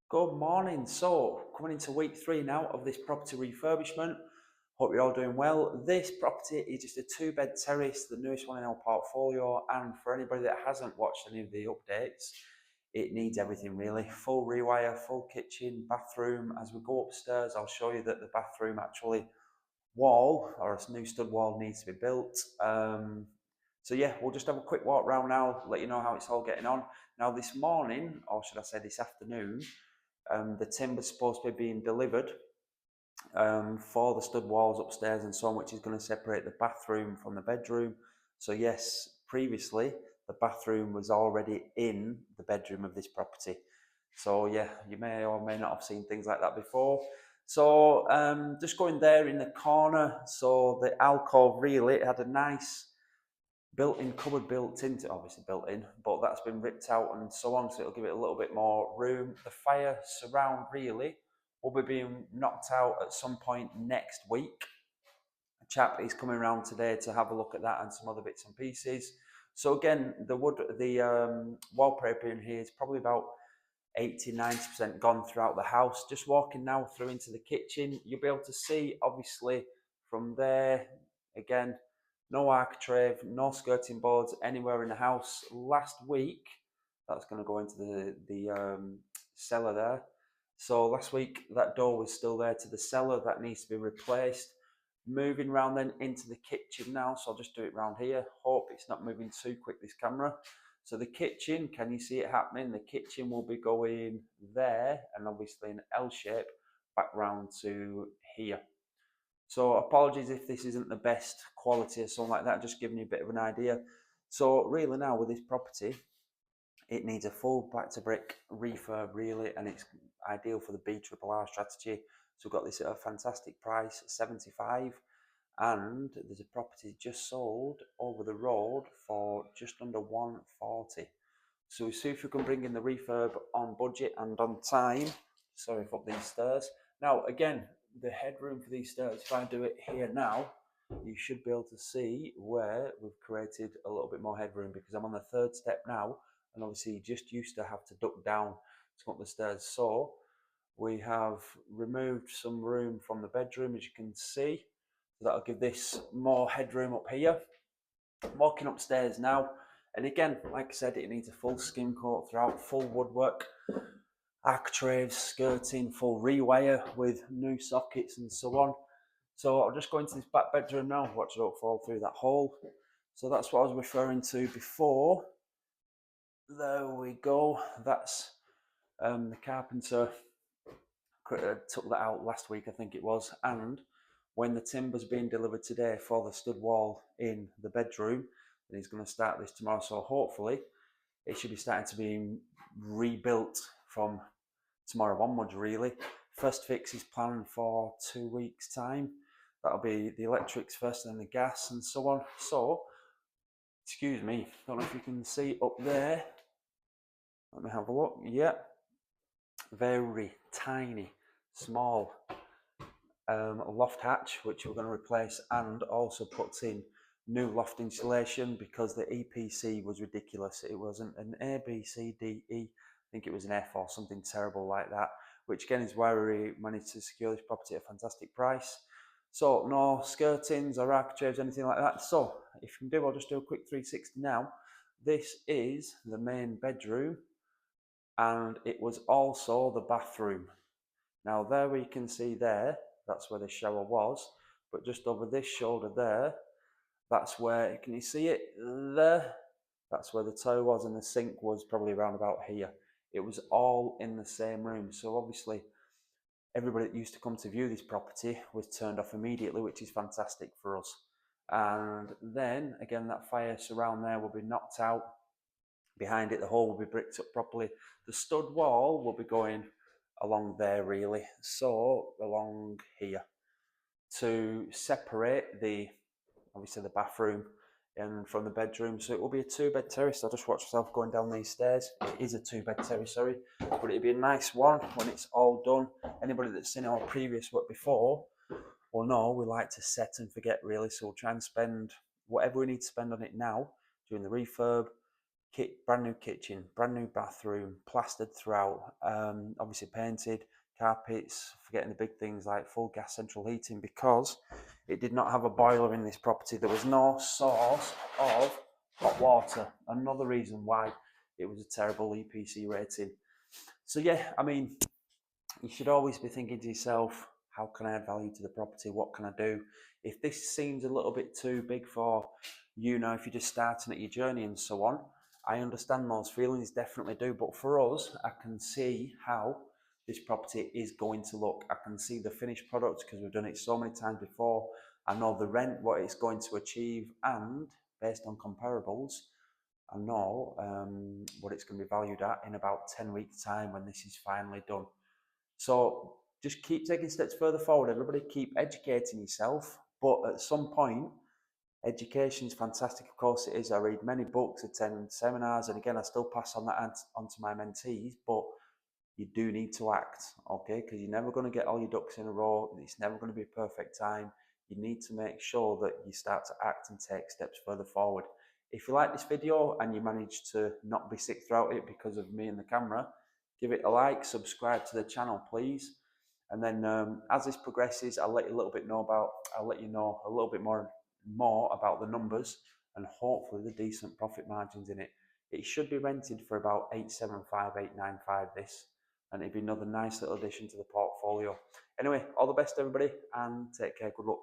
Good morning. So, coming into week 3 now of this property refurbishment. Hope you're all doing well. This property is just a 2-bed terrace, the newest one in our portfolio. And for anybody that hasn't watched any of the updates, it needs everything really. Full rewire, full kitchen, bathroom. As we go upstairs, I'll show you that the bathroom actually wall or a new stud wall needs to be built. So yeah, we'll just have a quick walk around now, let you know how it's all getting on. Now this morning, or should I say this afternoon, the timber's supposed to be being delivered for the stud walls upstairs and so on, which is going to separate the bathroom from the bedroom. So yes, previously the bathroom was already in the bedroom of this property. So yeah, you may or may not have seen things like that before. So just going there in the corner, so the alcove really, it had a nice built-in cupboard built into, obviously built in, but that's been ripped out and so on, so it'll give it a little bit more room. The fire surround really will be being knocked out at some point next week. A chap is coming around today to have a look at that and some other bits and pieces. So again, the wallpaper in here is probably about 80-90% gone throughout the house. Just walking now through into the kitchen, you'll be able to see obviously from there again, no architrave, no skirting boards anywhere in the house. Last week, that's going to go into the cellar there. So last week that door was still there to the cellar, that needs to be replaced. Moving around then into the kitchen now, so I'll just do it around here. Hope it's not moving too quick, this camera. So the kitchen, can you see it happening? The kitchen will be going there and obviously an L shape back round to here. So apologies if this isn't the best quality or something like that, just giving you a bit of an idea. So really now with this property, it needs a full back to brick refurb really, and it's ideal for the BRRR strategy. So we've got this at a fantastic price, 75, and there's a property just sold over the road for just under 140. So we see if we can bring in the refurb on budget and on time. Sorry for up these stairs. Now again, the headroom for these stairs, if I do it here now, you should be able to see where we've created a little bit more headroom, because I'm on the 3rd step now, and obviously you just used to have to duck down to go up the stairs. So we have removed some room from the bedroom, as you can see. So that'll give this more headroom up here. I'm walking upstairs now, and again, like I said, it needs a full skim coat throughout, full woodwork, architraves, skirting, full rewire with new sockets and so on. So I'll just go into this back bedroom now, watch it all fall through that hole. So that's what I was referring to before. There we go. That's the carpenter took that out last week, I think it was, and when the timber's being delivered today for the stud wall in the bedroom, then he's going to start this tomorrow. So hopefully it should be starting to be rebuilt from tomorrow onwards really. First fix is planned for 2 weeks time. That'll be the electrics first and then the gas and so on. So excuse me, don't know if you can see up there. Let me have a look. Yeah, very tiny, small loft hatch, which we're going to replace, and also puts in new loft insulation because the EPC was ridiculous. It wasn't an A, B, C, D, E. I think it was an F or something terrible like that, which again is why we managed to secure this property at a fantastic price. So no skirtings or architraves, anything like that. So if you can do, I'll just do a quick 360 now. This is the main bedroom, and it was also the bathroom. Now there we can see there, that's where the shower was, but just over this shoulder there, that's where, can you see it there? That's where the toe was, and the sink was probably around about here. It was all in the same room. So obviously everybody that used to come to view this property was turned off immediately, which is fantastic for us. And then again, that fire surround there will be knocked out. Behind it, the hole will be bricked up properly. The stud wall will be going along there really, so along here, to separate the obviously the bathroom and from the bedroom. So it will be a 2-bed terrace. I'll just watch myself going down these stairs. It is a 2-bed terrace, sorry, but it'll be a nice one when it's all done. Anybody that's seen our previous work before will know we like to set and forget really, so we'll try and spend whatever we need to spend on it now during the refurb, brand new kitchen, brand new bathroom, plastered throughout, obviously painted, carpets, forgetting the big things like full gas central heating, because it did not have a boiler in this property. There was no source of hot water. Another reason why it was a terrible EPC rating. So yeah, I mean, you should always be thinking to yourself, how can I add value to the property? What can I do? If this seems a little bit too big for you know, if you're just starting at your journey and so on, I understand those feelings, definitely do. But for us, I can see how this property is going to look. I can see the finished product because we've done it so many times before. I know the rent, what it's going to achieve, and based on comparables, I know what it's going to be valued at in about 10 weeks' time when this is finally done. So just keep taking steps further forward. Everybody keep educating yourself. But at some point, education is fantastic. Of course, it is. I read many books, attend seminars, and again, I still pass on that on to my mentees. But you do need to act, okay? Because you're never going to get all your ducks in a row. It's never going to be a perfect time. You need to make sure that you start to act and take steps further forward. If you like this video and you manage to not be sick throughout it because of me and the camera, give it a like, subscribe to the channel, please. And then as this progresses, I'll let you know a little bit more about the numbers and hopefully the decent profit margins in it. It should be rented for about 875, 895 this, and it'd be another nice little addition to the portfolio. Anyway, all the best everybody and take care. Good luck.